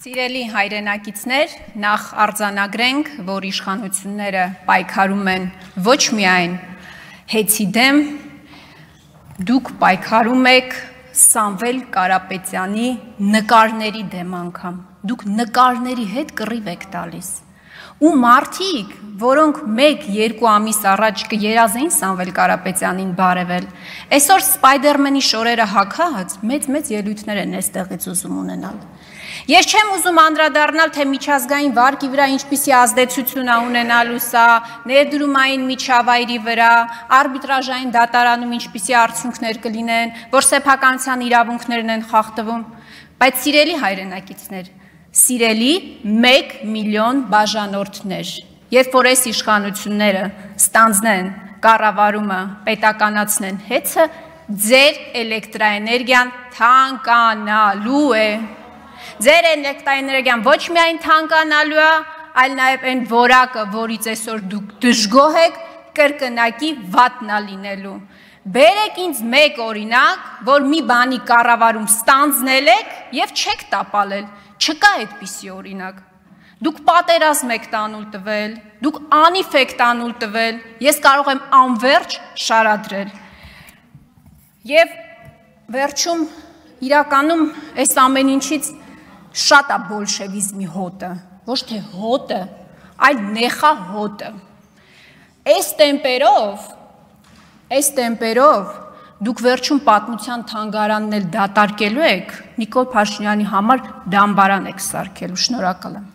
Սիրելի հայրենակիցներ, նախ արձանագրենք, որ իշխանությունները պայքարում են ոչ միայն հեծի դեմ, դուք պայքարում եք Սամվել Կարապետյանի նկարների դեմ անգամ, դուք նկարների հետ կռիվ եք տալիս, ու մարդիկ, որոնք 1-2 ամիս առաջ կերազեին Սամվել Կարապետյանին բարևել, այսօր Սպայդերմենի շորերը հագած մեծ ելույթներ են այստեղից ուզում ունենալ։ Ես չեմ ուզում անդրադառնալ, թե միջազգային վարկի վրա ինչպիսի ազդեցություն է ունենալու սա, ներդրումային միջավայրի վրա, արբիտրաժային դատարանում ինչպիսի արդյունքներ կլինեն, որ սեփականության իրավունքներն են խախտվում, բայց սիրելի հայրենակիցներ, սիրելի 1 միլիոն բաժանորդներ, երբ որ այս իշխանությունները ստանձնեն կառավարումը, պետականացնեն հեծը, ձեր էլեկտրաէներգիան թանկանալու է։ Ձեր էլեկտրաէներգիան ոչ միայն թանկանալու է, այլ նաև այն որակը, որից այսօր դուք դժգոհ եք, կրկնակի վատնա լինելու։ Բերեք ինձ մեկ օրինակ, որ մի բանի կառավարում ստանձնել եք եւ չեք տապալել, չկա այդպիսի օրինակ։ Դուք պատերազմ եք տանուլ տվել, դուք անիվ եք տանուլ տվել, ես կարող եմ անվերջ շարադրել։ Եվ վերջում իրականում այս ամեն ինչից շատ է բոլշևիզմի հոտը, ոչ թե հոտը, այլ նեխա հոտը։ Այս տեմպերով դուք վերջում պատմության թանգարանն էլ դատարկելու եք, Նիկոլ Փաշինյանի համար դամբարան եք սարքելու, շնորհակալ եմ։